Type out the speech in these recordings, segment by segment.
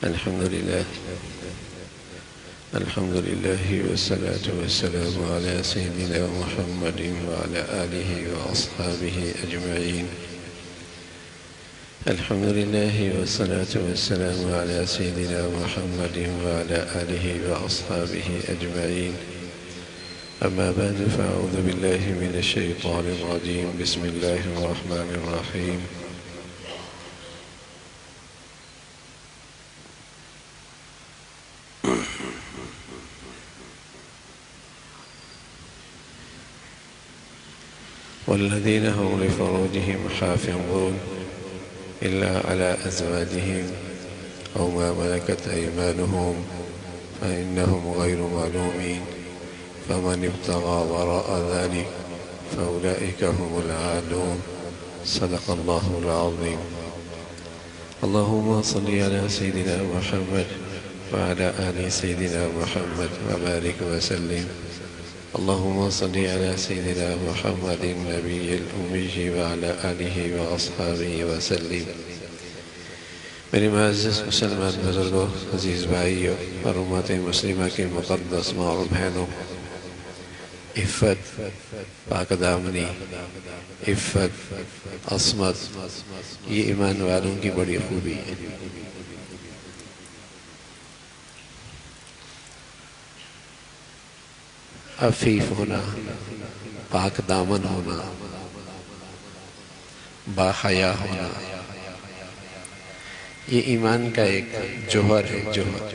الحمد لله والصلاة والسلام على سيدنا محمد وعلى آله وأصحابه أجمعين. الحمد لله والصلاة والسلام على سيدنا محمد وعلى آله وأصحابه أجمعين. أما بعد، فأعوذ بالله من الشيطان الرجيم. بسم الله الرحمن الرحيم. والذين هم لفروجهم حافظون إلا على أزواجهم أو ما ملكت أيمانهم فإنهم غير ملومين، فمن ابتغى وراء ذلك فأولئك هم العادون. صدق الله العظيم. اللهم صل على سيدنا محمد وعلى آل سيدنا محمد وبارك وسلم. اللهم صل على سيدنا محمد النبي الأمي وعلى آله وأصحابه وسلم. میرے معزز مسلمان بزرگوں، عزیز بھائیوں اور امت مسلمہ کے مقدس ماں اور بہنوں، عفت، پاک دامنی، عفت، عصمت، یہ ایمان والوں کی بڑی خوبی ہے۔ عفیف ہونا، پاک دامن ہونا، باحیا ہونا، یہ ایمان کا ایک جوہر ہے، جوہر،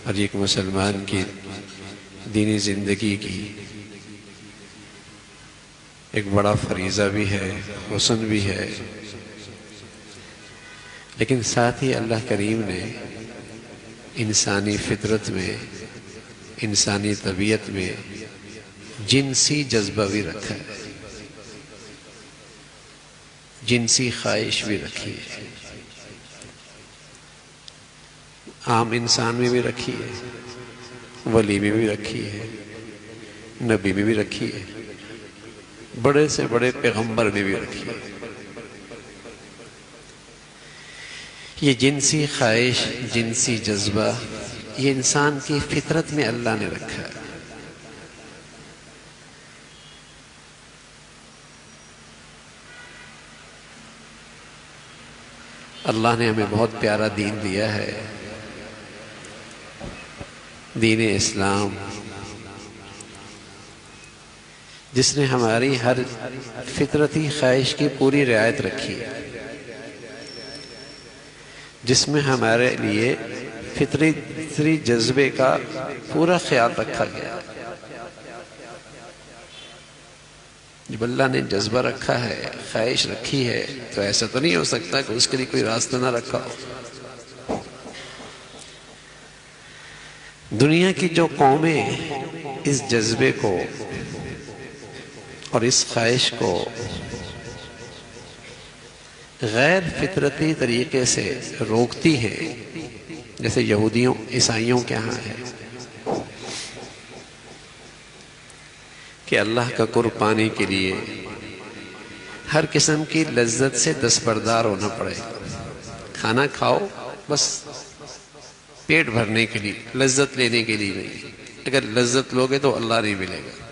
اور ایک مسلمان کی دینی زندگی کی ایک بڑا فریضہ بھی ہے، حسن بھی ہے۔ لیکن ساتھ ہی اللہ کریم نے انسانی فطرت میں، انسانی طبیعت میں جنسی جذبہ بھی رکھا ہے، جنسی خواہش بھی رکھی ہے، عام انسان میں بھی رکھی ہے، ولی میں بھی رکھی ہے، نبی میں بھی رکھی ہے، بڑے سے بڑے پیغمبر میں بھی رکھی ہے۔ یہ جنسی خواہش، جنسی جذبہ، یہ انسان کی فطرت میں اللہ نے رکھا ہے۔ اللہ نے ہمیں بہت پیارا دین دیا ہے، دین اسلام، جس نے ہماری ہر فطرتی خواہش کی پوری رعایت رکھی ہے، جس میں ہمارے لیے فطری جذبے کا پورا خیال رکھا گیا۔ جب اللہ نے جذبہ رکھا ہے، خواہش رکھی ہے، تو ایسا تو نہیں ہو سکتا کہ اس کے لیے کوئی راستہ نہ رکھا ہو۔ دنیا کی جو قومیں اس جذبے کو اور اس خواہش کو غیر فطرتی طریقے سے روکتی ہیں، جیسے یہودیوں، عیسائیوں کے ہاں ہے کہ اللہ کا قرب پانے کے لیے ہر قسم کی لذت سے دستبردار ہونا پڑے گا۔ کھانا کھاؤ بس پیٹ بھرنے کے لیے، لذت لینے کے لیے نہیں۔ اگر لذت لوگے تو اللہ نہیں ملے گا۔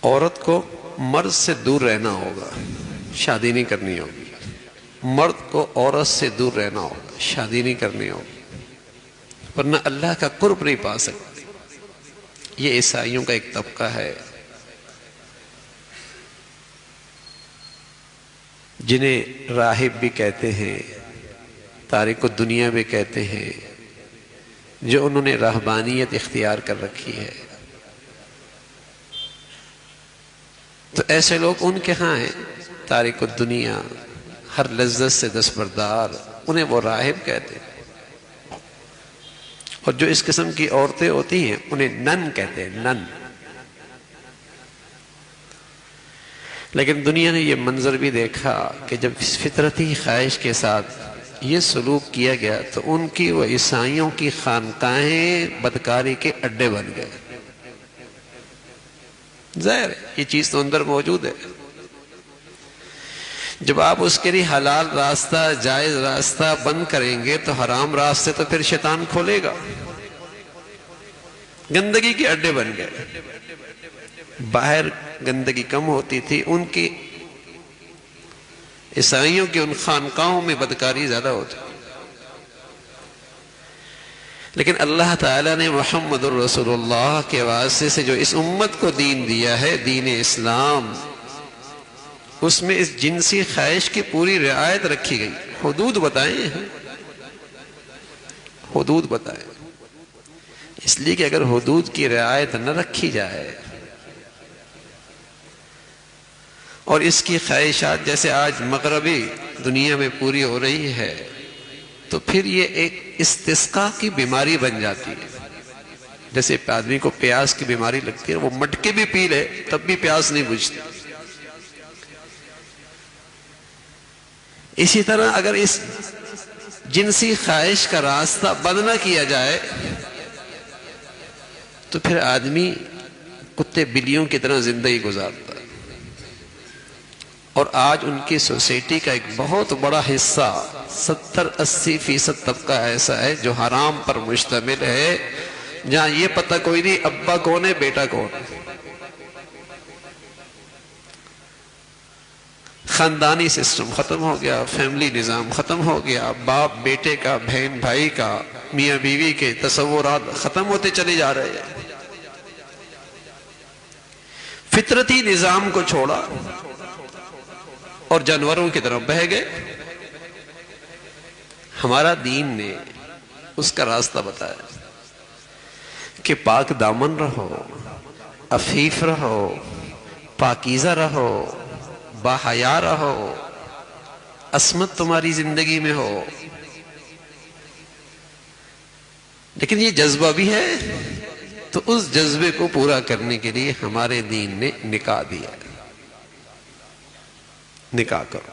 عورت کو مرد سے دور رہنا ہوگا، شادی نہیں کرنی ہوگی۔ مرد کو عورت سے دور رہنا ہوگا، شادی نہیں کرنی ہوگی، ورنہ اللہ کا قرب نہیں پا سکتے۔ یہ عیسائیوں کا ایک طبقہ ہے جنہیں راہب بھی کہتے ہیں، تارک الدنیا بھی کہتے ہیں، جو انہوں نے رہبانیت اختیار کر رکھی ہے۔ تو ایسے لوگ ان کے ہاں ہیں، تارک الدنیا، ہر لذت سے دستبردار، انہیں وہ راہب کہتے ہیں۔ اور جو اس قسم کی عورتیں ہوتی ہیں انہیں نن کہتے ہیں، نن۔ لیکن دنیا نے یہ منظر بھی دیکھا کہ جب فطرتی خواہش کے ساتھ یہ سلوک کیا گیا تو ان کی وہ عیسائیوں کی خانقاہیں بدکاری کے اڈے بن گئے۔ ظاہر ہے یہ چیز تو اندر موجود ہے۔ جب آپ اس کے لیے حلال راستہ جائز راستہ بند کریں گے تو حرام راستے تو پھر شیطان کھولے گا. گندگی کے اڈے بن گئے. باہر گندگی کم ہوتی تھی، ان کی عیسائیوں کی ان خانقاہوں میں بدکاری زیادہ ہوتی. لیکن اللہ تعالیٰ نے محمد الرسول اللہ کے واسطے سے جو اس امت کو دین دیا ہے، دین اسلام، اس میں اس جنسی خواہش کی پوری رعایت رکھی گئی. حدود بتائیں ہیں، حدود بتائیں. اس لیے کہ اگر حدود کی رعایت نہ رکھی جائے اور اس کی خواہشات جیسے آج مغربی دنیا میں پوری ہو رہی ہے تو پھر یہ ایک استسقاء کی بیماری بن جاتی ہے. جیسے آدمی کو پیاس کی بیماری لگتی ہے، وہ مٹکے بھی پی لے تب بھی پیاس نہیں بجھتی. اسی طرح اگر اس جنسی خواہش کا راستہ بند نہ کیا جائے تو پھر آدمی کتے بلیوں کی طرح زندگی گزارتا ہے. اور آج ان کی سوسائٹی کا ایک بہت بڑا حصہ 70-80% طبقہ ایسا ہے جو حرام پر مشتمل ہے، جہاں یہ پتہ کوئی نہیں ابا کون ہے بیٹا کون ہے. خاندانی سسٹم ختم ہو گیا، فیملی نظام ختم ہو گیا، باپ بیٹے کا، بہن بھائی کا، میاں بیوی کے تصورات ختم ہوتے چلے جا رہے ہیں. فطرتی نظام کو چھوڑا اور جانوروں کی طرف بہہ گئے. ہمارا دین نے اس کا راستہ بتایا کہ پاک دامن رہو، عفیف رہو، پاکیزہ رہو، باحیا رہو، عصمت تمہاری زندگی میں ہو. لیکن یہ جذبہ بھی ہے تو اس جذبے کو پورا کرنے کے لیے ہمارے دین نے نکاح دیا. نکاح کرو.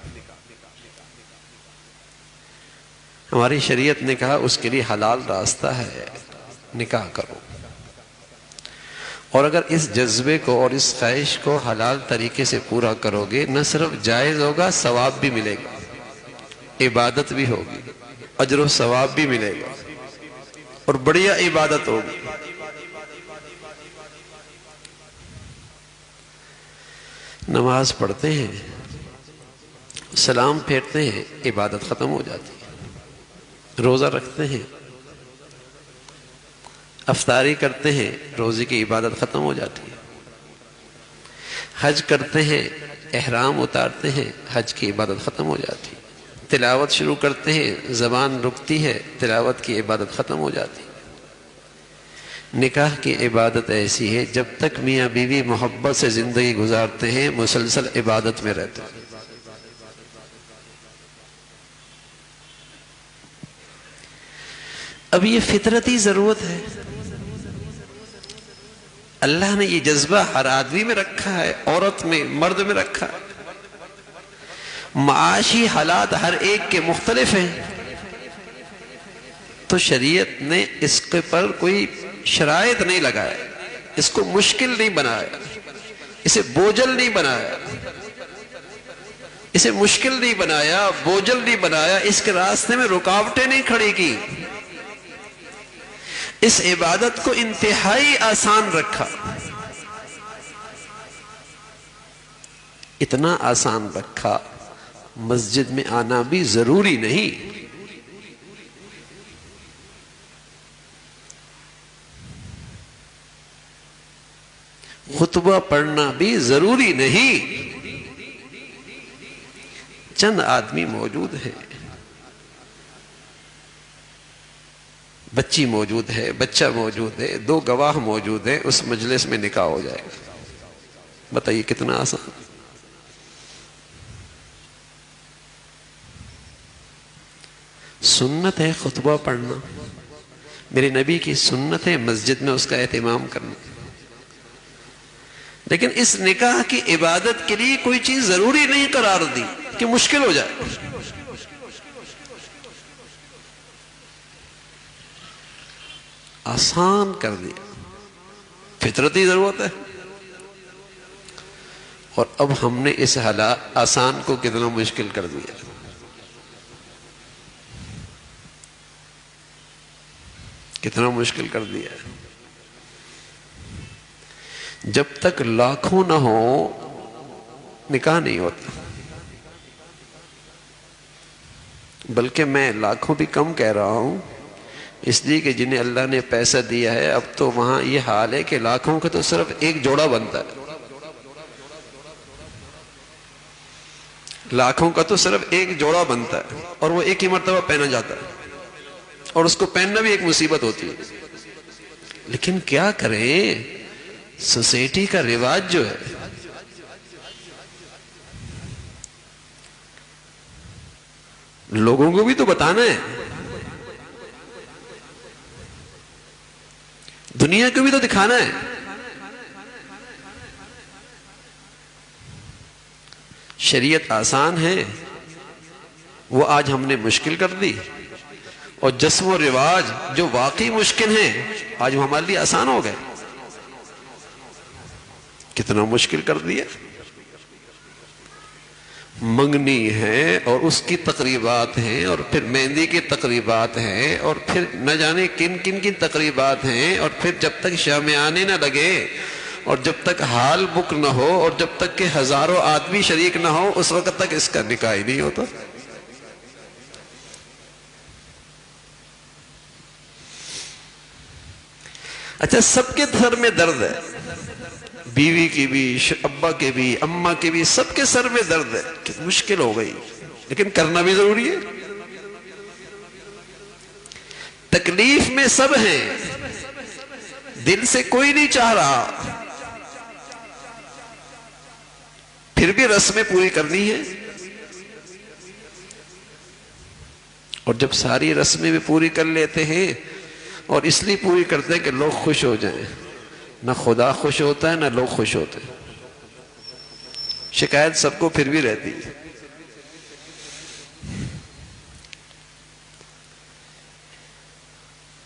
ہماری شریعت نے کہا اس کے لیے حلال راستہ ہے، نکاح کرو. اور اگر اس جذبے کو اور اس خواہش کو حلال طریقے سے پورا کرو گے، نہ صرف جائز ہوگا، ثواب بھی ملے گا، عبادت بھی ہوگی، اجر و ثواب بھی ملے گا اور بڑھیا عبادت ہوگی. نماز پڑھتے ہیں، سلام پھیرتے ہیں، عبادت ختم ہو جاتی ہے. روزہ رکھتے ہیں، افطاری کرتے ہیں، روزے کی عبادت ختم ہو جاتی ہے. حج کرتے ہیں، احرام اتارتے ہیں، حج کی عبادت ختم ہو جاتی ہے. تلاوت شروع کرتے ہیں، زبان رکتی ہے، تلاوت کی عبادت ختم ہو جاتی ہے. نکاح کی عبادت ایسی ہے جب تک میاں بیوی محبت سے زندگی گزارتے ہیں مسلسل عبادت میں رہتے ہیں. اب یہ فطرتی ضرورت ہے. اللہ نے یہ جذبہ ہر آدمی میں رکھا ہے، عورت میں، مرد میں رکھا ہے. معاشی حالات ہر ایک کے مختلف ہیں تو شریعت نے اس کے پر کوئی شرائط نہیں لگایا، اس کو مشکل نہیں بنایا، اسے بوجھل نہیں بنایا، اسے مشکل نہیں بنایا، بوجھل نہیں بنایا، اس کے راستے میں رکاوٹیں نہیں کھڑی کی. اس عبادت کو انتہائی آسان رکھا. اتنا آسان رکھا مسجد میں آنا بھی ضروری نہیں. خطبہ پڑھنا بھی ضروری نہیں. چند آدمی موجود ہیں، بچی موجود ہے، بچہ موجود ہے، 2 گواہ موجود ہیں، اس مجلس میں نکاح ہو جائے گا. بتائیے کتنا آسان. سنت ہے خطبہ پڑھنا، میرے نبی کی سنت ہے مسجد میں اس کا اہتمام کرنا. لیکن اس نکاح کی عبادت کے لیے کوئی چیز ضروری نہیں قرار دی کہ مشکل ہو جائے. آسان کر دیا. فطرتی ضرورت ہے. اور اب ہم نے اس آسان کو کتنا مشکل کر دیا. کتنا مشکل کر دیا. جب تک لاکھوں نہ ہو نکاح نہیں ہوتا. بلکہ میں لاکھوں بھی کم کہہ رہا ہوں، اس لیے کہ جنہیں اللہ نے پیسہ دیا ہے اب تو وہاں یہ حال ہے کہ لاکھوں کا تو صرف ایک جوڑا بنتا ہے. لاکھوں کا تو صرف ایک جوڑا بنتا ہے اور وہ ایک ہی مرتبہ پہنا جاتا ہے، اور اس کو پہننا بھی ایک مصیبت ہوتی ہے. لیکن کیا کریں، سوسائٹی کا رواج جو ہے، لوگوں کو بھی تو بتانا ہے، دنیا کو بھی تو دکھانا ہے. شریعت آسان ہے وہ آج ہم نے مشکل کر دی، اور جسم و رواج جو واقعی مشکل ہیں آج وہ ہمارے لیے آسان ہو گئے. کتنا مشکل کر دیا. منگنی ہے اور اس کی تقریبات ہیں، اور پھر مہندی کی تقریبات ہیں، اور پھر نہ جانے کن کن کی تقریبات ہیں، اور پھر جب تک شامیانے نہ لگے، اور جب تک ہال بک نہ ہو، اور جب تک کہ ہزاروں آدمی شریک نہ ہو، اس وقت تک اس کا نکاح ہی نہیں ہوتا. اچھا، سب کے سر میں درد ہے، بیوی کی بھی، ابا کے بھی، اماں کے بھی، سب کے سر میں درد ہے کہ مشکل ہو گئی، لیکن کرنا بھی ضروری ہے. تکلیف میں سب ہیں، دل سے کوئی نہیں چاہ رہا، پھر بھی رسمیں پوری کرنی ہے. اور جب ساری رسمیں بھی پوری کر لیتے ہیں، اور اس لیے پوری کرتے ہیں کہ لوگ خوش ہو جائیں، نہ خدا خوش ہوتا ہے نہ لوگ خوش ہوتے ہیں. شکایت سب کو پھر بھی رہتی ہے.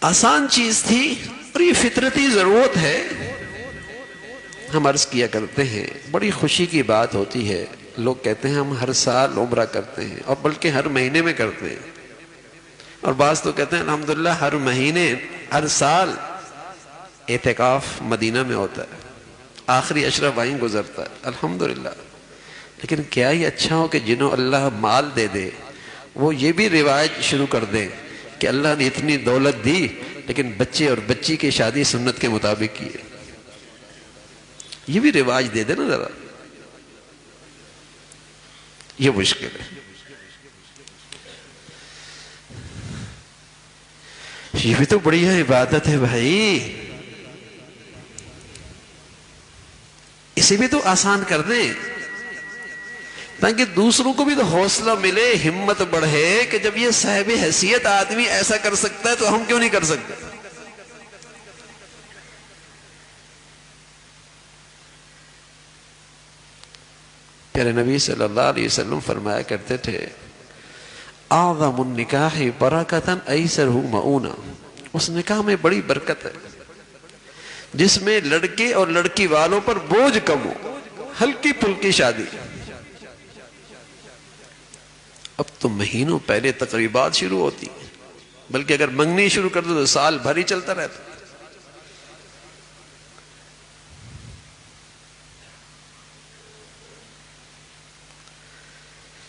آسان چیز تھی اور یہ فطرتی ضرورت ہے. ہم عرض کیا کرتے ہیں، بڑی خوشی کی بات ہوتی ہے، لوگ کہتے ہیں ہم ہر سال عمرہ کرتے ہیں، اور بلکہ ہر مہینے میں کرتے ہیں، اور بعض تو کہتے ہیں الحمدللہ ہر مہینے ہر سال اعتکاف مدینہ میں ہوتا ہے، آخری عشرہ وہیں گزرتا ہے، الحمدللہ. لیکن کیا ہی اچھا ہو کہ جنہوں اللہ مال دے دے وہ یہ بھی روایت شروع کر دیں کہ اللہ نے اتنی دولت دی لیکن بچے اور بچی کی شادی سنت کے مطابق کی ہے. یہ بھی رواج دے دے نا ذرا. یہ مشکل ہے. یہ بھی تو بڑی عبادت ہے بھائی، اسے بھی تو آسان کر دیں تاکہ دوسروں کو بھی تو حوصلہ ملے، ہمت بڑھے کہ جب یہ صاحب حیثیت آدمی ایسا کر سکتا ہے تو ہم کیوں نہیں کر سکتے. پیارے نبی صلی اللہ علیہ وسلم فرمایا کرتے تھے، اعظم النکاح برکتاً ایسرہ مؤونہ. اس نکاح میں بڑی برکت ہے جس میں لڑکے اور لڑکی والوں پر بوجھ کم ہو، ہلکی پھلکی شادی. اب تو مہینوں پہلے تقریبات شروع ہوتی ہیں، بلکہ اگر منگنی شروع کر دو تو سال بھر ہی چلتا رہتا.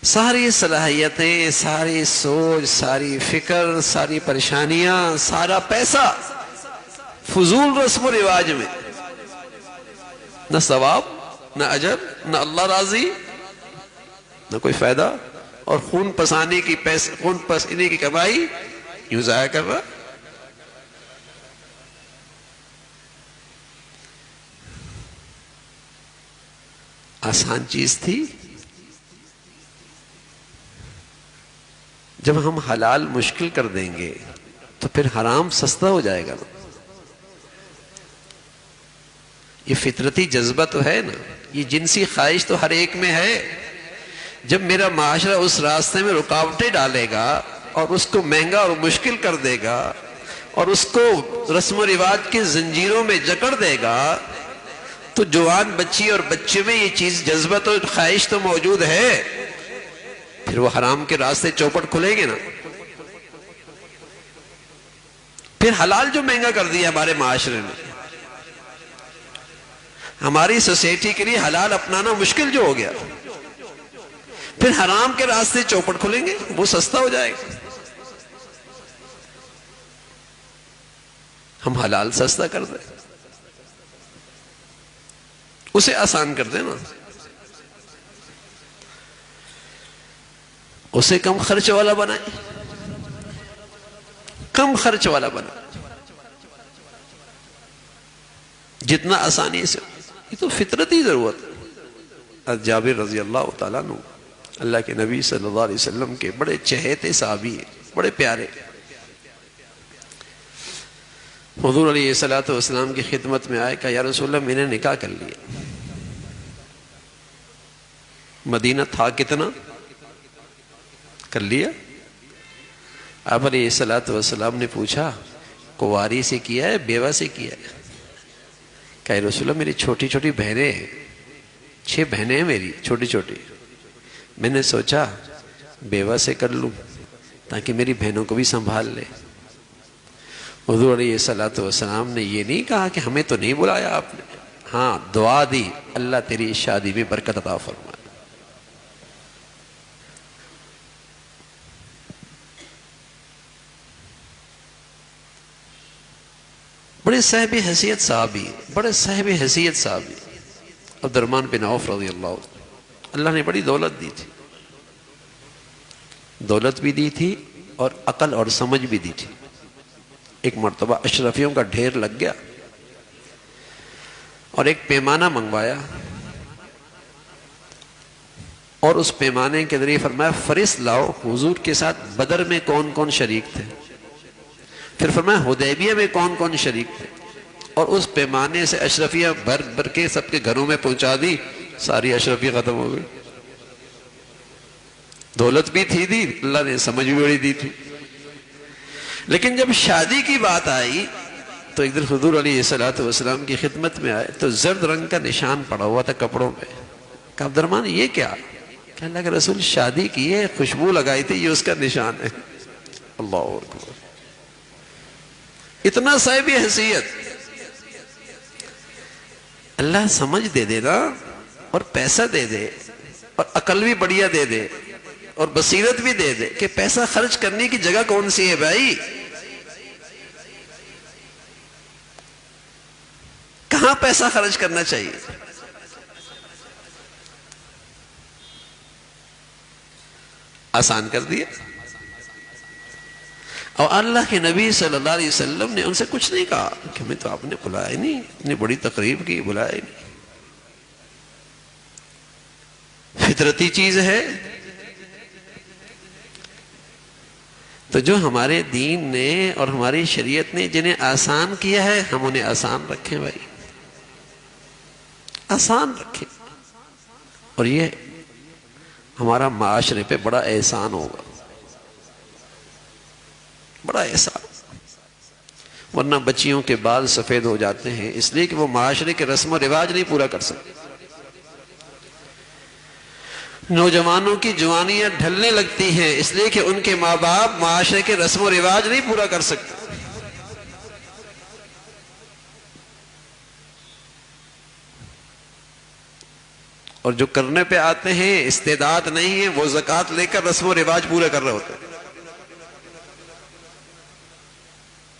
ساری صلاحیتیں، ساری سوچ، ساری فکر، ساری پریشانیاں، سارا پیسہ فضول رسم و رواج میں، نہ ثواب، نہ اجر، نہ اللہ راضی، نہ کوئی فائدہ، اور خون پسینے کی کمائی یوں ضائع کر رہا. آسان چیز تھی. جب ہم حلال مشکل کر دیں گے تو پھر حرام سستا ہو جائے گا نا. یہ فطرتی جذبہ تو ہے نا، یہ جنسی خواہش تو ہر ایک میں ہے. جب میرا معاشرہ اس راستے میں رکاوٹیں ڈالے گا اور اس کو مہنگا اور مشکل کر دے گا اور اس کو رسم و رواج کی زنجیروں میں جکڑ دے گا تو جوان بچی اور بچے میں یہ چیز جذبت اور خواہش تو موجود ہے، پھر وہ حرام کے راستے چوپٹ کھلیں گے نا. پھر حلال جو مہنگا کر دیا ہمارے معاشرے میں، ہماری سوسائٹی کے لیے حلال اپنانا مشکل جو ہو گیا، پھر حرام کے راستے چوپٹ کھلیں گے، وہ سستا ہو جائے گا. ہم حلال سستا کر دیں، اسے آسان کر دیں نا، اسے کم خرچ والا بنائیں، کم خرچ والا بنائیں جتنا آسانی سے. یہ تو فطرتی ضرورت ہے. جابر رضی اللہ تعالیٰ عنہ اللہ کے نبی صلی اللہ علیہ وسلم کے بڑے چہیتے صحابی ہیں، بڑے پیارے. حضور علیہ السلام کی خدمت میں آئے، کہا یا رسول اللہ میں نے نکاح کر لیا. مدینہ تھا کتنا؟ کر لیا. آپ علیہ السلام نے پوچھا کنواری سے کیا ہے بیوہ سے کیا ہے؟ کہا یا رسول اللہ میری چھوٹی چھوٹی بہنیں ہیں، 6 بہنیں ہیں میری چھوٹی چھوٹی، میں نے سوچا بیوہ سے کر لوں تاکہ میری بہنوں کو بھی سنبھال لے. حضور علیہ السلام نے یہ نہیں کہا کہ ہمیں تو نہیں بلایا آپ نے، ہاں دعا دی اللہ تیری شادی میں برکت عطا فرمائے. بڑے صاحب حیثیت صحابی، بڑے صاحب حیثیت صحابی عبد الرحمن بن عوف رضی اللہ نے بڑی دولت دی تھی، دولت بھی دی تھی اور عقل اور سمجھ بھی دی تھی. ایک مرتبہ اشرفیوں کا ڈھیر لگ گیا اور ایک پیمانہ منگوایا اور اس پیمانے کے ذریعے فرمایا فہرست لاؤ حضور کے ساتھ بدر میں کون کون شریک تھے، پھر فرمایا حدیبیہ میں کون کون شریک تھے، اور اس پیمانے سے اشرفیہ بھر بھر کے سب کے گھروں میں پہنچا دی. ساری اشرفیہ ختم ہو گئی. دولت بھی تھی دی، اللہ نے سمجھ بھی بڑی دی تھی. لیکن جب شادی کی بات آئی تو ایک دن حضور علیہ السلام کی خدمت میں آئے تو زرد رنگ کا نشان پڑا ہوا تھا کپڑوں پہ. کہا عبد الرحمن یہ کیا؟ کہ اللہ کے رسول شادی کی ہے، خوشبو لگائی تھی، یہ اس کا نشان ہے. اللہ اکبر. اتنا صاحب حیثیت. اللہ سمجھ دے دے نا اور پیسہ دے دے اور عقل بھی بڑھیا دے دے اور بصیرت بھی دے دے کہ پیسہ خرچ کرنے کی جگہ کون سی ہے بھائی؟ کہاں پیسہ خرچ کرنا چاہیے؟ آسان کر دیا. اور اللہ کے نبی صلی اللہ علیہ وسلم نے ان سے کچھ نہیں کہا کہ ہمیں تو آپ نے بلایا ہی نہیں، اتنی بڑی تقریب کی، بلایا ہی نہیں. فطرتی چیز ہے. تو جو ہمارے دین نے اور ہماری شریعت نے جنہیں آسان کیا ہے ہم انہیں آسان رکھیں بھائی، آسان رکھیں. اور یہ ہمارا معاشرے پہ بڑا احسان ہوگا، بڑا احسان. ورنہ بچیوں کے بال سفید ہو جاتے ہیں اس لیے کہ وہ معاشرے کے رسم و رواج نہیں پورا کر سکتے. نوجوانوں کی جوانیاں ڈھلنے لگتی ہیں اس لیے کہ ان کے ماں باپ معاشرے کے رسم و رواج نہیں پورا کر سکتے. اور جو کرنے پہ آتے ہیں استعداد نہیں ہے، وہ زکوٰۃ لے کر رسم و رواج پورے کر رہے ہوتے ہیں.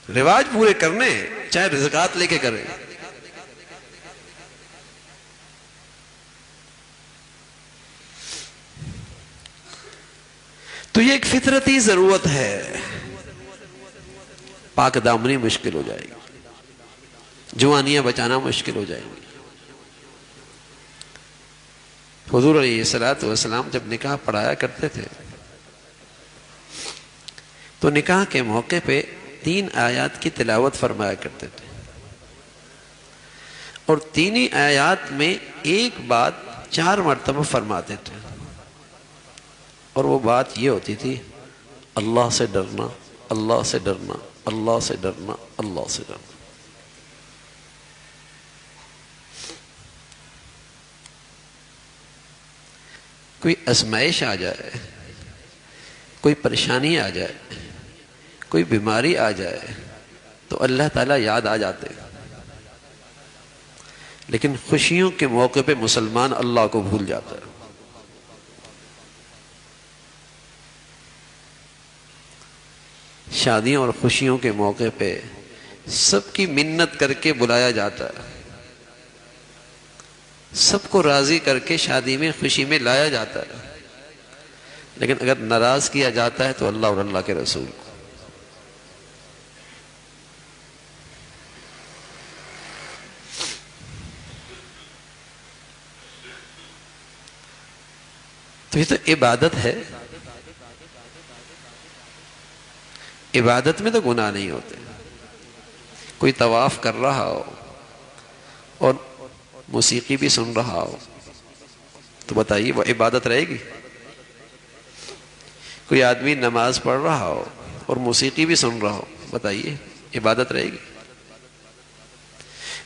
رواج پورے کرنے چاہے زکوٰۃ لے کے کریں. تو یہ ایک فطرتی ضرورت ہے. پاک دامنی مشکل ہو جائے گی، جوانیاں بچانا مشکل ہو جائے گی. حضور علیہ السلام جب نکاح پڑھایا کرتے تھے تو نکاح کے موقع پہ 3 آیات کی تلاوت فرمایا کرتے تھے، اور 3 ہی آیات میں ایک بات 4 مرتبہ فرماتے تھے، اور وہ بات یہ ہوتی تھی اللہ سے ڈرنا، اللہ سے ڈرنا، اللہ سے ڈرنا، اللہ سے ڈرنا. کوئی آزمائش آ جائے، کوئی پریشانی آ جائے، کوئی بیماری آ جائے تو اللہ تعالیٰ یاد آ جاتے، لیکن خوشیوں کے موقع پہ مسلمان اللہ کو بھول جاتا ہے۔ شادیوں اور خوشیوں کے موقع پہ سب کی منت کر کے بلایا جاتا ہے، سب کو راضی کر کے شادی میں خوشی میں لایا جاتا ہے، لیکن اگر ناراض کیا جاتا ہے تو اللہ اور اللہ کے رسول کو۔ تو یہ تو عبادت ہے، عبادت میں تو گناہ نہیں ہوتے۔ کوئی طواف کر رہا ہو اور موسیقی بھی سن رہا ہو تو بتائیے وہ عبادت رہے گی؟ کوئی آدمی نماز پڑھ رہا ہو اور موسیقی بھی سن رہا ہو، بتائیے عبادت رہے گی؟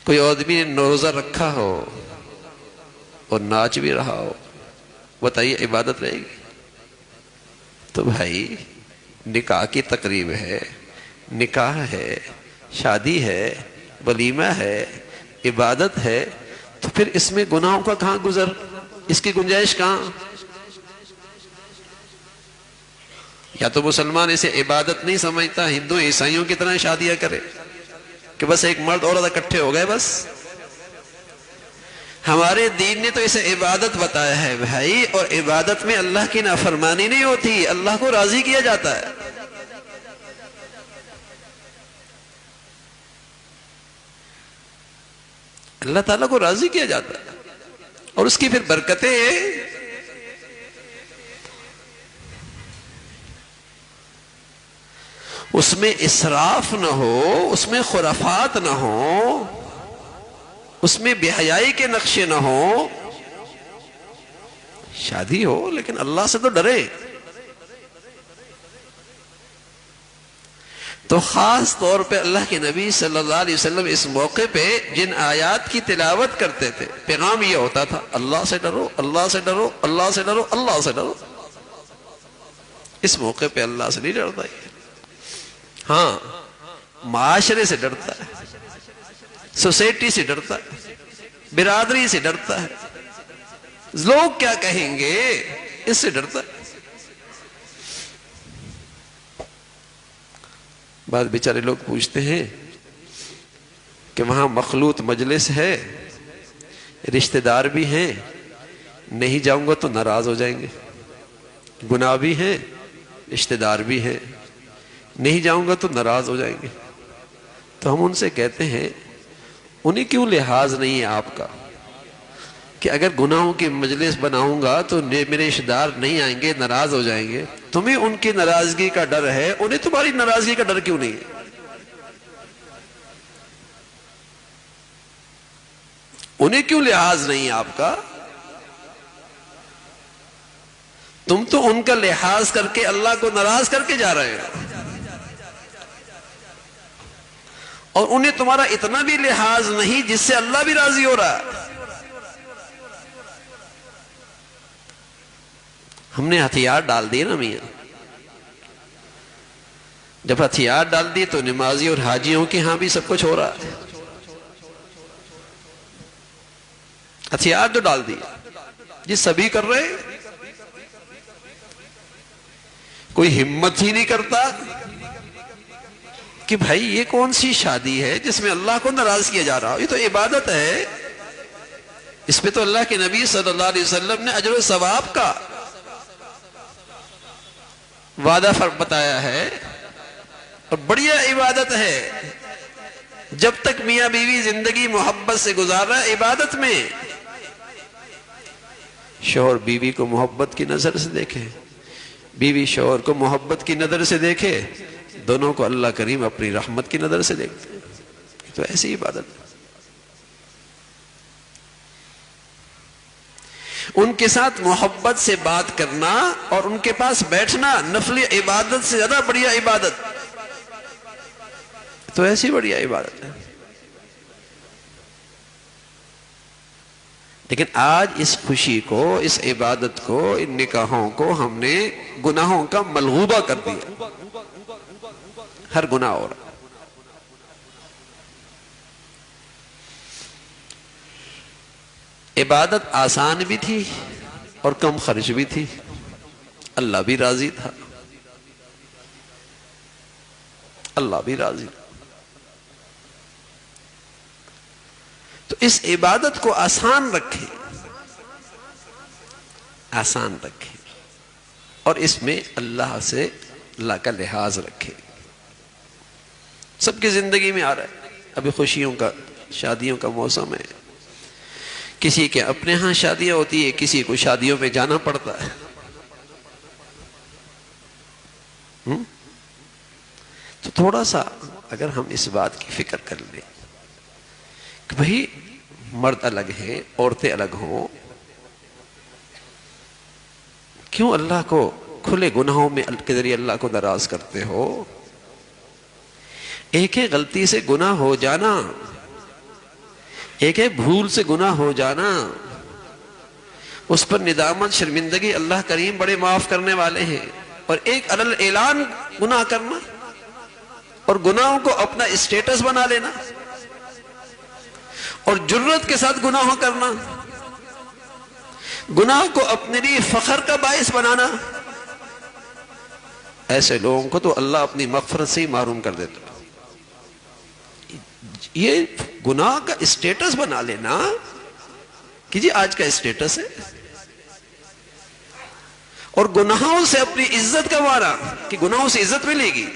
کوئی آدمی نے روزہ رکھا ہو اور ناچ بھی رہا ہو، بتائیے عبادت رہے گی؟ تو بھائی نکاح کی تقریب ہے، نکاح ہے، شادی ہے، ولیمہ ہے، عبادت ہے، تو پھر اس میں گناہوں کا کہاں گزر، اس کی گنجائش کہاں؟ یا تو مسلمان اسے عبادت نہیں سمجھتا، ہندو عیسائیوں کی طرح شادیاں کرے کہ بس ایک مرد عورت اکٹھے ہو گئے بس۔ ہمارے دین نے تو اسے عبادت بتایا ہے بھائی، اور عبادت میں اللہ کی نافرمانی نہیں ہوتی، اللہ کو راضی کیا جاتا ہے۔ اللہ تعالیٰ کو راضی کیا جاتا ہے، اور اس کی پھر برکتیں، اس میں اسراف نہ ہو، اس میں خرافات نہ ہو، اس میں بے حیائی کے نقشے نہ ہو۔ شادی ہو لیکن اللہ سے تو ڈرے۔ تو خاص طور پہ اللہ کے نبی صلی اللہ علیہ وسلم اس موقع پہ جن آیات کی تلاوت کرتے تھے، پیغام یہ ہوتا تھا، اللہ سے ڈرو، اللہ سے ڈرو، اللہ سے ڈرو، اللہ سے ڈرو۔ اس موقع پہ اللہ سے نہیں ڈرتا یہ، ہاں معاشرے سے ڈرتا ہے، سوسائٹی سے ڈرتا ہے، برادری سے ڈرتا ہے، لوگ کیا کہیں گے اس سے ڈرتا ہے۔ بعض بیچارے لوگ پوچھتے ہیں کہ وہاں مخلوط مجلس ہے، رشتہ دار بھی ہیں، نہیں جاؤں گا تو ناراض ہو جائیں گے، گناہ بھی ہیں، رشتہ دار بھی ہیں، نہیں جاؤں گا تو ناراض ہو جائیں گے۔ تو ہم ان سے کہتے ہیں انہیں کیوں لحاظ نہیں ہے آپ کا کہ اگر گناہوں کی مجلس بناؤں گا تو میرے رشتہ دار نہیں آئیں گے، ناراض ہو جائیں گے، تمہیں ان کی ناراضگی کا ڈر ہے، انہیں تمہاری ناراضگی کا ڈر کیوں نہیں ہے؟ انہیں کیوں لحاظ نہیں ہے آپ کا؟ تم تو ان کا لحاظ کر کے اللہ کو ناراض کر کے جا رہے ہو، اور انہیں تمہارا اتنا بھی لحاظ نہیں جس سے اللہ بھی راضی ہو رہا ہے۔ ہم نے ہتھیار ڈال دیے نا میاں، جب ہتھیار ڈال دیے تو نمازی اور حاجیوں کے ہاں بھی سب کچھ ہو رہا ہے۔ ہتھیار جو ڈال دیے یہ سبھی کر رہے، کوئی ہمت ہی نہیں کرتا کہ بھائی یہ کون سی شادی ہے جس میں اللہ کو ناراض کیا جا رہا ہو، یہ تو عبادت ہے، اس پہ تو اللہ کے نبی صلی اللہ علیہ وسلم نے اجر و ثواب کا وعدہ بتایا ہے، اور بڑھیا عبادت ہے۔ جب تک میاں بیوی زندگی محبت سے گزار رہا ہے، عبادت میں شوہر بیوی کو محبت کی نظر سے دیکھے، بیوی شوہر کو محبت کی نظر سے دیکھے، دونوں کو اللہ کریم اپنی رحمت کی نظر سے دیکھتے ہیں، تو ایسی عبادت ہے۔ ان کے ساتھ محبت سے بات کرنا اور ان کے پاس بیٹھنا نفل عبادت سے زیادہ بڑھیا عبادت، تو ایسی بڑھیا عبادت ہے۔ لیکن آج اس خوشی کو، اس عبادت کو، ان نکاحوں کو ہم نے گناہوں کا ملغوبہ کر دیا. ہر گناہ ہو رہا. عبادت آسان بھی تھی اور کم خرچ بھی تھی، اللہ بھی راضی تھا، اللہ بھی راضی تھا. تو اس عبادت کو آسان رکھے، آسان رکھے، اور اس میں اللہ سے، اللہ کا لحاظ رکھے. سب کی زندگی میں آ رہا ہے. ابھی خوشیوں کا، شادیوں کا موسم ہے. کسی کے اپنے ہاں شادیاں ہوتی ہے، کسی کو شادیوں میں جانا پڑتا ہے. تو تھوڑا سا اگر ہم اس بات کی فکر کر لیں کہ بھئی مرد الگ ہیں، عورتیں الگ ہوں، کیوں اللہ کو کھلے گناہوں میں کے ذریعے اللہ کو ناراض کرتے ہو؟ ایک ہے غلطی سے گناہ ہو جانا، ایک ہے بھول سے گناہ ہو جانا، اس پر ندامت، شرمندگی، اللہ کریم بڑے معاف کرنے والے ہیں. اور ایک علل اعلان گناہ کرنا اور گناہوں کو اپنا اسٹیٹس بنا لینا اور جرت کے ساتھ گناہ کرنا، گناہ کو اپنے لیے فخر کا باعث بنانا، ایسے لوگوں کو تو اللہ اپنی مغفرت سے ہی محروم کر دیتا. یہ گناہ کا اسٹیٹس بنا لینا کہ جی آج کا اسٹیٹس ہے، اور گناہوں سے اپنی عزت گنوانا کہ گناہوں سے عزت ملے گی.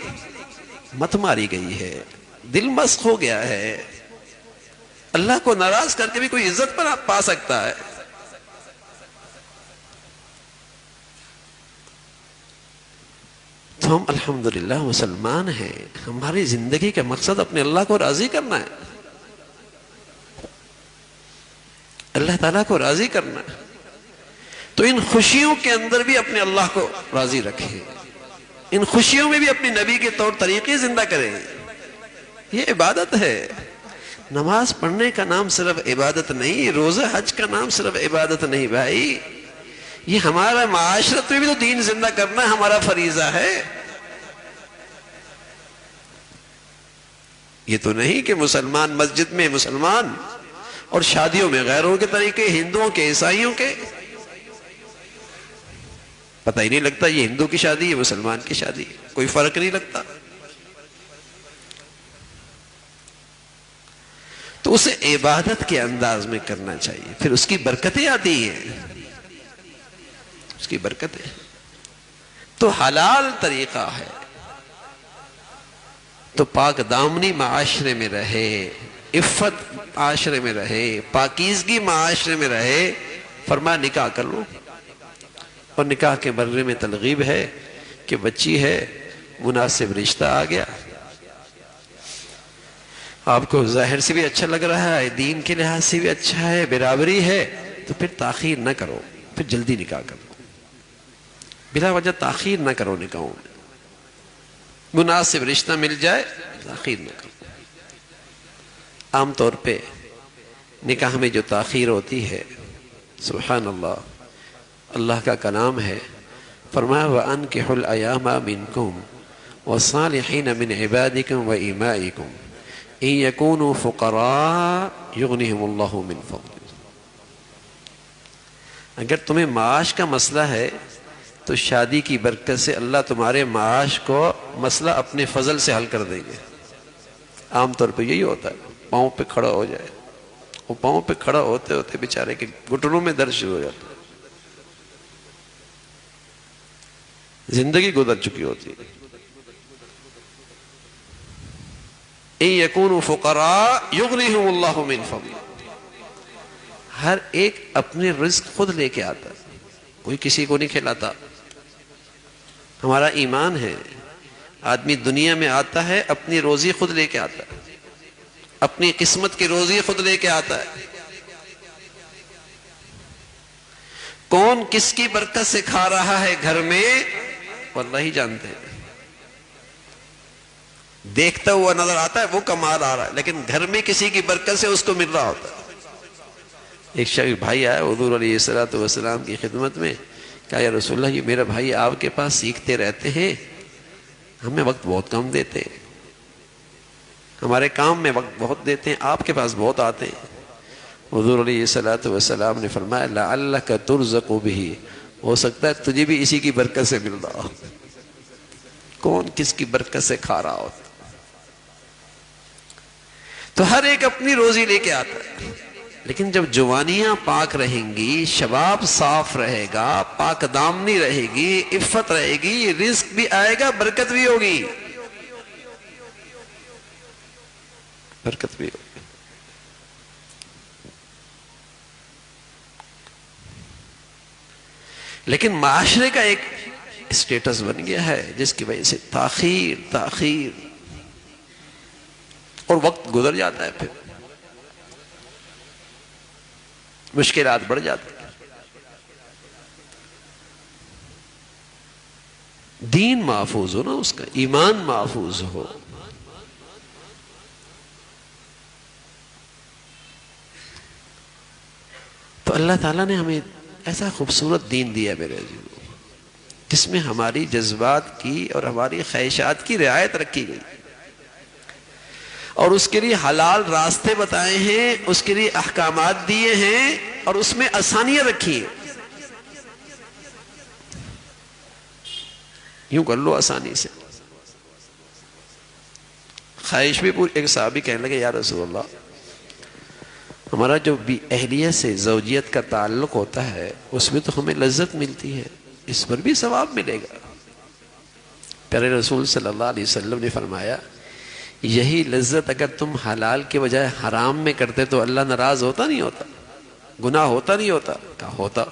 مت ماری گئی ہے، دل مسخ ہو گیا ہے. اللہ کو ناراض کر کے بھی کوئی عزت پر پا سکتا ہے؟ تو ہم الحمدللہ مسلمان ہیں. ہماری زندگی کا مقصد اپنے اللہ کو راضی کرنا ہے، اللہ تعالیٰ کو راضی کرنا ہے. تو ان خوشیوں کے اندر بھی اپنے اللہ کو راضی رکھیں، ان خوشیوں میں بھی اپنے نبی کے طور طریقے زندہ کریں. یہ عبادت ہے. نماز پڑھنے کا نام صرف عبادت نہیں، روزہ حج کا نام صرف عبادت نہیں بھائی. یہ ہمارا معاشرت میں بھی تو دین زندہ کرنا ہمارا فریضہ ہے. یہ تو نہیں کہ مسلمان مسجد میں مسلمان اور شادیوں میں غیروں کے طریقے، ہندوؤں کے، عیسائیوں کے. پتہ ہی نہیں لگتا یہ ہندو کی شادی ہے، مسلمان کی شادی، کوئی فرق نہیں لگتا. تو اسے عبادت کے انداز میں کرنا چاہیے، پھر اس کی برکتیں آتی ہیں، اس کی برکتیں. تو حلال طریقہ ہے تو پاک دامنی معاشرے میں رہے، عفت معاشرے میں رہے، پاکیزگی معاشرے میں رہے. فرمایا نکاح کر لو. اور نکاح کے بارے میں ترغیب ہے کہ بچی ہے، مناسب رشتہ آ گیا، آپ کو ظاہر سے بھی اچھا لگ رہا ہے، دین کے لحاظ سے بھی اچھا ہے، برابری ہے، تو پھر تاخیر نہ کرو، پھر جلدی نکاح کرو. بلا وجہ تاخیر نہ کرو نکاحوں میں. مناسب رشتہ مل جائے تاخیر نہ کرو. عام طور پہ نکاح میں جو تاخیر ہوتی ہے، سبحان اللہ، اللہ کا کلام ہے، فرمایا وَأَنْكِحُوا الْأَيَامَ مِنْكُمْ وَالصَّالِحِينَ مِنْ عِبَادِكُمْ وَإِمَائِكُمْ إِنْ يَكُونُوا فُقَرَاءَ يُغْنِهِمُ اللَّهُ مِنْ فَضْلِهِ. اگر تمہیں معاش کا مسئلہ ہے تو شادی کی برکت سے اللہ تمہارے معاش کو مسئلہ اپنے فضل سے حل کر دیں گے. عام طور پہ یہی ہوتا ہے، پاؤں پہ کھڑا ہو جائے، وہ پاؤں پہ کھڑا ہوتے ہوتے بیچارے کے گھٹنوں میں درد شروع ہو جاتا ہے، زندگی گزر چکی ہوتی ہے. اِن يَكُونُوا فُقَرَاءَ يُغْنِهِمُ اللَّهُ مِنْ فَضْلِهِ. ہر ایک اپنے رزق خود لے کے آتا ہے، کوئی کسی کو نہیں کھلاتا. ہمارا ایمان ہے، آدمی دنیا میں آتا ہے اپنی روزی خود لے کے آتا ہے، اپنی قسمت کی روزی خود لے کے آتا ہے. کون کس کی برکت سے کھا رہا ہے گھر میں واللہ ہی جانتے ہیں. دیکھتا ہوا نظر آتا ہے وہ کمال آ رہا ہے، لیکن گھر میں کسی کی برکت سے اس کو مل رہا ہوتا ہے. ایک شخص بھائی آیا حضور علیہ الصلوۃ والسلام کی خدمت میں، کہا یا رسول اللہ، یہ میرا بھائی آپ کے پاس سیکھتے رہتے ہیں، ہمیں وقت بہت کم دیتے ہیں، ہمارے کام میں وقت بہت دیتے ہیں، آپ کے پاس بہت آتے ہیں۔ حضور علیہ الصلوۃ والسلام نے فرمایا لعلک ترزق بہ، ہو سکتا ہے تجھے بھی اسی کی برکت سے مل رہا ہو۔ کون کس کی برکت سے کھا رہا ہو؟ تو ہر ایک اپنی روزی لے کے آتا ہے، لیکن جب جوانیاں پاک رہیں گی، شباب صاف رہے گا، پاک دامنی رہے گی، عفت رہے گی، رزق بھی آئے گا، برکت بھی ہوگی، برکت بھی ہوگی۔ لیکن معاشرے کا ایک اسٹیٹس بن گیا ہے جس کی وجہ سے تاخیر اور وقت گزر جاتا ہے، پھر مشکلات بڑھ جاتی ہیں۔ دین محفوظ ہو نا، اس کا ایمان محفوظ ہو، تو اللہ تعالیٰ نے ہمیں ایسا خوبصورت دین دیا میرے عزیزو، جس میں ہماری جذبات کی اور ہماری خواہشات کی رعایت رکھی گئی، اور اس کے لیے حلال راستے بتائے ہیں، اس کے لیے احکامات دیے ہیں، اور اس میں آسانیاں رکھی ہیں۔ یوں کر لو آسانی سے، خواہش بھی پوری۔ ایک صحابی کہنے لگے یا رسول اللہ، ہمارا جو بھی اہلیت سے زوجیت کا تعلق ہوتا ہے اس میں تو ہمیں لذت ملتی ہے، اس پر بھی ثواب ملے گا۔ پیارے رسول صلی اللہ علیہ وسلم نے فرمایا یہی لذت اگر تم حلال کے بجائے حرام میں کرتے تو اللہ ناراض ہوتا نہیں ہوتا، گناہ ہوتا نہیں ہوتا؟ کہا ہوتا۔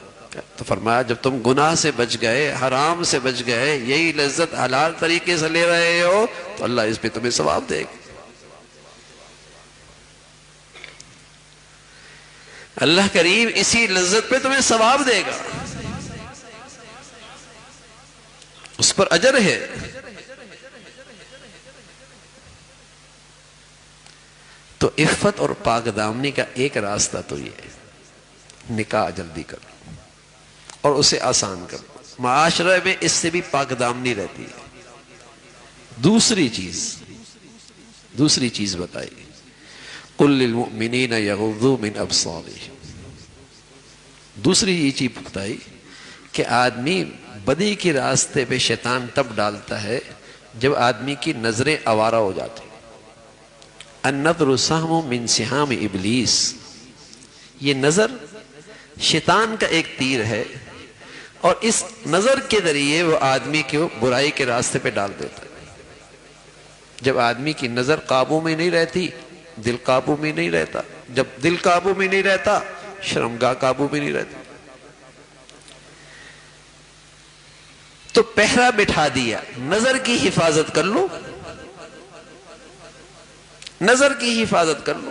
تو فرمایا جب تم گناہ سے بچ گئے، حرام سے بچ گئے، یہی لذت حلال طریقے سے لے رہے ہو تو اللہ اس پہ تمہیں ثواب دے گا۔ اللہ کریم اسی لذت پہ تمہیں ثواب دے گا، اس پر اجر ہے۔ تو عفت اور پاک دامنی کا ایک راستہ تو یہ ہے، نکاح جلدی کرو اور اسے آسان کرو، معاشرے میں اس سے بھی پاک دامنی رہتی ہے۔ دوسری چیز بتائی قل للمؤمنین یغضوا من ابصارہم، دوسری یہ چیز بتائی کہ آدمی بدی کے راستے پہ شیطان تب ڈالتا ہے جب آدمی کی نظریں آوارہ ہو جاتی۔ النظر سہم من سہام ابلیس، یہ نظر شیطان کا ایک تیر ہے، اور اس نظر کے ذریعے وہ آدمی کو برائی کے راستے پہ ڈال دیتا ہے۔ جب آدمی کی نظر قابو میں نہیں رہتی، دل قابو میں نہیں رہتا، جب دل قابو میں نہیں رہتا، شرمگاہ قابو میں نہیں رہتی۔ تو پہرا بٹھا دیا، نظر کی حفاظت کر لو، نظر کی حفاظت کر لو،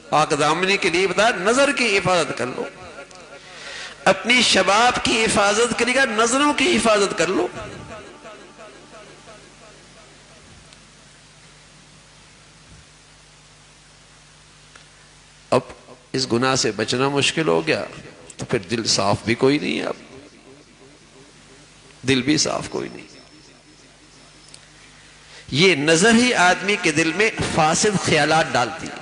پاک دامنی کے لیے بتا، نظر کی حفاظت کر لو، اپنی شباب کی حفاظت کرے گا، نظروں کی حفاظت کر لو۔ اب اس گناہ سے بچنا مشکل ہو گیا تو پھر دل صاف بھی کوئی نہیں ہے، اب دل بھی صاف کوئی نہیں۔ یہ نظر ہی آدمی کے دل میں فاسد خیالات ڈالتی ہے،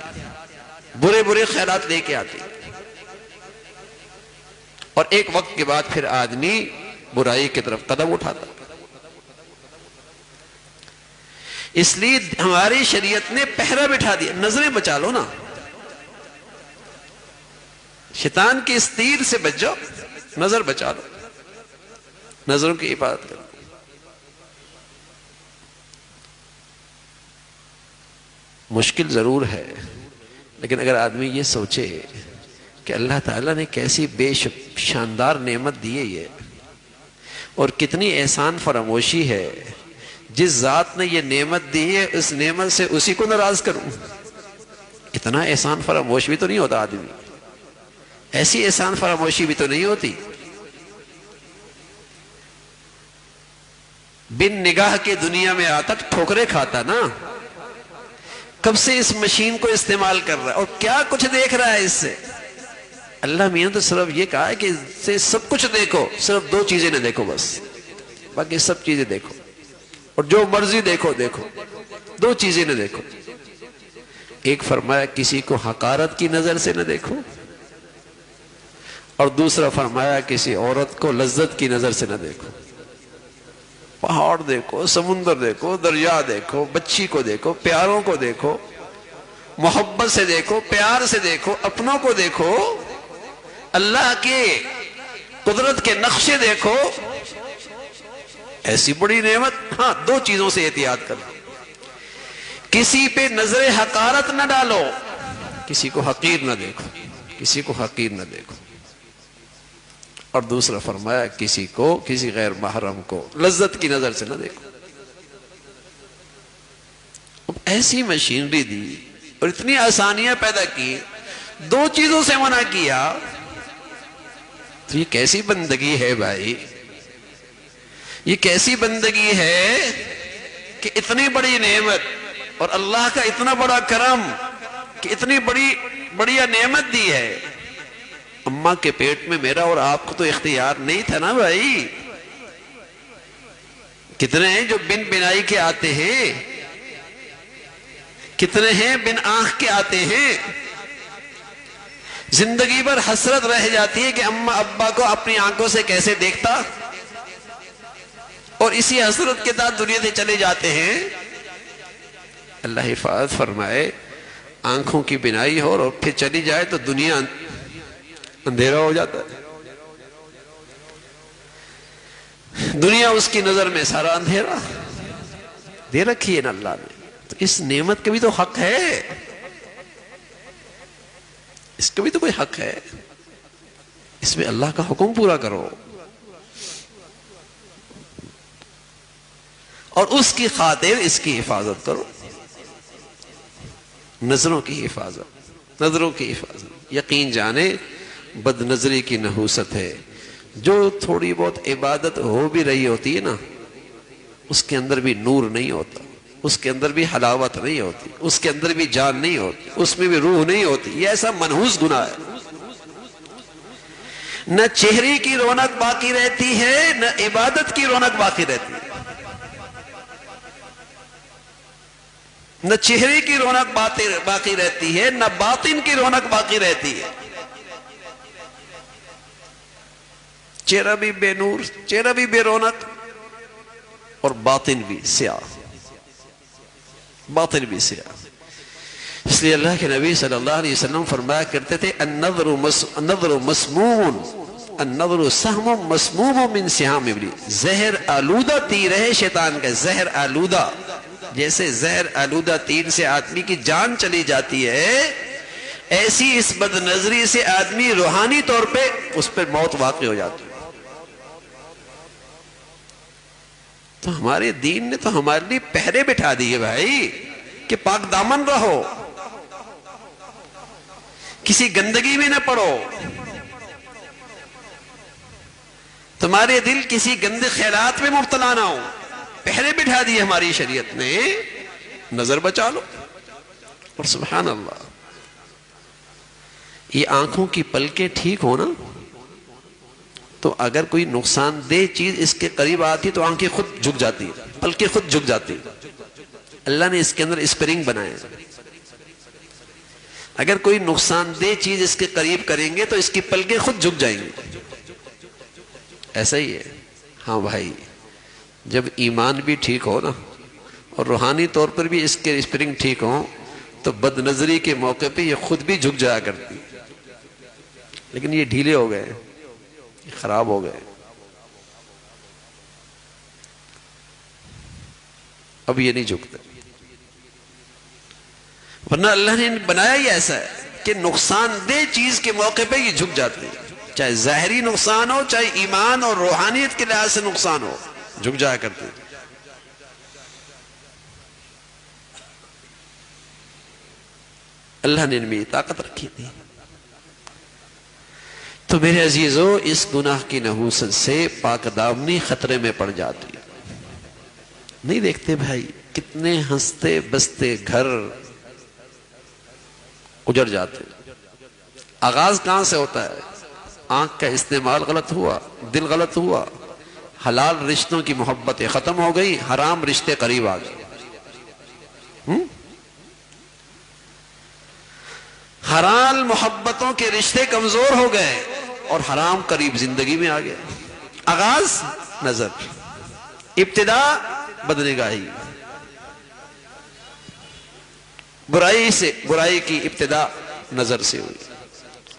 برے خیالات لے کے آتی ہے، اور ایک وقت کے بعد پھر آدمی برائی کی طرف قدم اٹھاتا۔ اس لیے ہماری شریعت نے پہرا بٹھا دیا، نظریں بچا لو نا، شیطان کے اس تیر سے بچ جاؤ، نظر بچا لو، نظروں کی حفاظت کرو۔ مشکل ضرور ہے، لیکن اگر آدمی یہ سوچے کہ اللہ تعالیٰ نے کیسی بے شاندار نعمت دی ہے یہ، اور کتنی احسان فراموشی ہے، جس ذات نے یہ نعمت دی ہے اس نعمت سے اسی کو ناراض کروں، اتنا احسان فراموش بھی تو نہیں ہوتا آدمی، ایسی احسان فراموشی بھی تو نہیں ہوتی۔ بن نگاہ کے دنیا میں آتا ٹھوکرے کھاتا نا، کب سے اس مشین کو استعمال کر رہا ہے اور کیا کچھ دیکھ رہا ہے اس سے، اللہ میاں تو صرف یہ کہا ہے کہ سے سب کچھ دیکھو، صرف دو چیزیں نہ دیکھو بس، باقی سب چیزیں دیکھو اور جو مرضی دیکھو دیکھو، دو چیزیں نہ دیکھو۔ ایک فرمایا کسی کو حقارت کی نظر سے نہ دیکھو، اور دوسرا فرمایا کسی عورت کو لذت کی نظر سے نہ دیکھو۔ پہاڑ دیکھو، سمندر دیکھو، دریا دیکھو، بچی کو دیکھو، پیاروں کو دیکھو، محبت سے دیکھو، پیار سے دیکھو، اپنوں کو دیکھو، اللہ کے قدرت کے نقشے دیکھو۔ ایسی بڑی نعمت، ہاں دو چیزوں سے احتیاط کرو، کسی پہ نظر حقارت نہ ڈالو، کسی کو حقیر نہ دیکھو، کسی کو حقیر نہ دیکھو، اور دوسرا فرمایا کسی غیر محرم کو لذت کی نظر سے نہ دیکھو۔ اب ایسی مشینری دی اور اتنی آسانیاں پیدا کی، دو چیزوں سے منع کیا، تو یہ کیسی بندگی ہے بھائی؟ یہ کیسی بندگی ہے کہ اتنی بڑی نعمت اور اللہ کا اتنا بڑا کرم کہ اتنی بڑی نعمت دی ہے۔ اماں کے پیٹ میں میرا اور آپ کو تو اختیار نہیں تھا نا بھائی۔ کتنے ہیں جو بن بنائی کے آتے ہیں، کتنے ہیں بن آنکھ کے آتے ہیں، زندگی بھر حسرت رہ جاتی ہے کہ اماں ابا کو اپنی آنکھوں سے کیسے دیکھتا، اور اسی حسرت کے ساتھ دنیا سے چلے جاتے ہیں۔ اللہ حفاظت فرمائے، آنکھوں کی بنائی ہو اور پھر چلی جائے تو دنیا اندھیرا ہو جاتا ہے، دنیا اس کی نظر میں سارا اندھیرا دے رکھی ہے نا اللہ نے۔ تو اس نعمت کا بھی تو حق ہے، اس کا بھی تو کوئی حق ہے، اس میں اللہ کا حکم پورا کرو، اور اس کی خاطر اس کی حفاظت کرو۔ نظروں کی حفاظت، نظروں کی حفاظت، یقین جانے بد نظری کی نحوست ہے۔ جو تھوڑی بہت عبادت ہو بھی رہی ہوتی ہے نا، اس کے اندر بھی نور نہیں ہوتا، اس کے اندر بھی حلاوت نہیں ہوتی، اس کے اندر بھی جان نہیں ہوتی، اس میں بھی روح نہیں ہوتی۔ یہ ایسا منحوس گناہ ہے، نہ چہرے کی رونق باقی رہتی ہے، نہ عبادت کی رونق باقی رہتی ہے، نہ چہرے کی رونق باقی رہتی ہے، نہ باطن کی رونق باقی رہتی ہے۔ چہرہ بھی بے نور، چہرہ بھی بے رونق، اور باطن بھی سیاہ، باطن بھی سیاہ۔ اس لیے اللہ کے نبی صلی اللہ علیہ وسلم فرمایا کرتے تھے النظر مسموم، النظر سہم مسموم من سہام ابلیس۔ زہر آلودہ تیر ہے شیطان کا، زہر آلودہ، جیسے زہر آلودہ تیر سے آدمی کی جان چلی جاتی ہے، ایسی اس بد نظری سے آدمی روحانی طور پہ اس پر موت واقع ہو جاتی ہے۔ تو ہمارے دین نے تو ہمارے لیے پہرے بٹھا دیے بھائی کہ پاک دامن رہو، کسی گندگی میں نہ پڑو، تمہارے دل کسی گندے خیالات میں مبتلا نہ ہو۔ پہرے بٹھا دیے ہماری شریعت نے، نظر بچا لو۔ اور سبحان اللہ، یہ آنکھوں کی پلکیں ٹھیک ہونا، تو اگر کوئی نقصان دہ چیز اس کے قریب آتی تو آنکھیں خود جھک جاتی، پلکیں خود جھک جاتی۔ اللہ نے اس کے اندر اسپرنگ بنائے، اگر کوئی نقصان دہ چیز اس کے قریب کریں گے تو اس کی پلکیں خود جھک جائیں گی۔ ایسا ہی ہے، ہاں بھائی، جب ایمان بھی ٹھیک ہو نا اور روحانی طور پر بھی اس کے اسپرنگ ٹھیک ہوں تو بد نظری کے موقع پہ یہ خود بھی جھک جایا کرتی، لیکن یہ ڈھیلے ہو گئے، خراب ہو گئے، اب یہ نہیں جھکتے۔ ورنہ اللہ نے بنایا ہی ایسا ہے کہ نقصان دہ چیز کے موقع پہ یہ جھک جاتے ہیں، چاہے ظاہری نقصان ہو، چاہے ایمان اور روحانیت کے لحاظ سے نقصان ہو، جھک جایا کرتے ہیں۔ اللہ نے ان میں طاقت رکھی تھی۔ تو میرے عزیزو، اس گناہ کی نحوست سے پاک دامنی خطرے میں پڑ جاتی۔ نہیں دیکھتے بھائی کتنے ہنستے بستے گھر اجڑ جاتے، آغاز کہاں سے ہوتا ہے؟ آنکھ کا استعمال غلط ہوا، دل غلط ہوا، حلال رشتوں کی محبتیں ختم ہو گئی، حرام رشتے قریب آ گئے، حلال محبتوں کے رشتے کمزور ہو گئے اور حرام قریب زندگی میں آ گئے۔ آغاز نظر، ابتدا بدنگاہی، برائی کی ابتدا نظر سے ہوئی،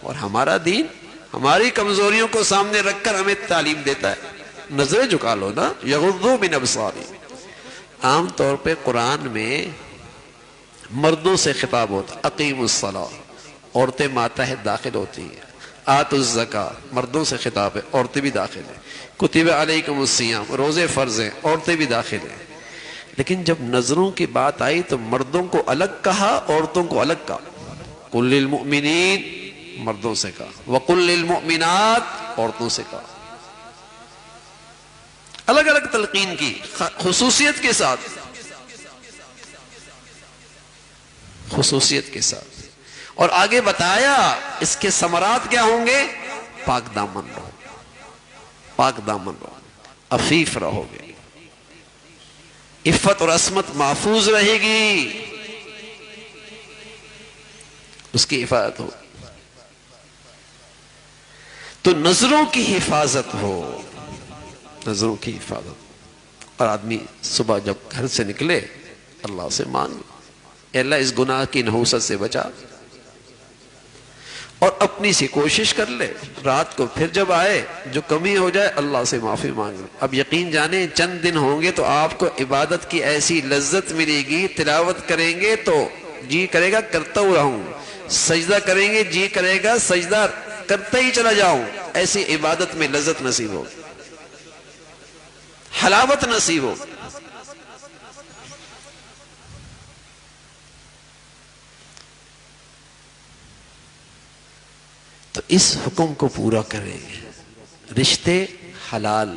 اور ہمارا دین ہماری کمزوریوں کو سامنے رکھ کر ہمیں تعلیم دیتا ہے، نظریں جھکا لو نا، یغضوا من ابصارہم۔ عام طور پہ قرآن میں مردوں سے خطاب ہوتا، اقیموا الصلاۃ، عورتیں ماتحت داخل ہوتی ہیں، آتوا الزکاۃ، مردوں سے خطاب ہے، عورتیں بھی داخل ہیں، کتب علیکم الصیام، روزے فرض ہیں، عورتیں بھی داخل ہیں۔ لیکن جب نظروں کی بات آئی تو مردوں کو الگ کہا، عورتوں کو الگ کہا۔ قل للمؤمنین، مردوں سے کہا، وقل للمؤمنات، عورتوں سے کہا، الگ الگ تلقین کی، خصوصیت کے ساتھ، خصوصیت کے ساتھ، اور آگے بتایا اس کے ثمرات کیا ہوں گے؟ پاک دامن رہو، پاک دامن رہو، عفیف رہو گے، عفت اور عصمت محفوظ رہے گی، اس کی حفاظت ہو، تو نظروں کی حفاظت ہو، نظروں کی حفاظت۔ اور آدمی صبح جب گھر سے نکلے اللہ سے مانگ، اے اللہ اس گناہ کی نحوست سے بچا، اور اپنی سی کوشش کر لے، رات کو پھر جب آئے جو کمی ہو جائے اللہ سے معافی مانگ لے۔ اب یقین جانیں چند دن ہوں گے تو آپ کو عبادت کی ایسی لذت ملے گی، تلاوت کریں گے تو جی کرے گا کرتا ہوں رہوں، سجدہ کریں گے جی کرے گا سجدہ کرتا ہی چلا جاؤں، ایسی عبادت میں لذت نصیب ہو، حلاوت نصیب ہو۔ تو اس حکم کو پورا کریں، رشتے حلال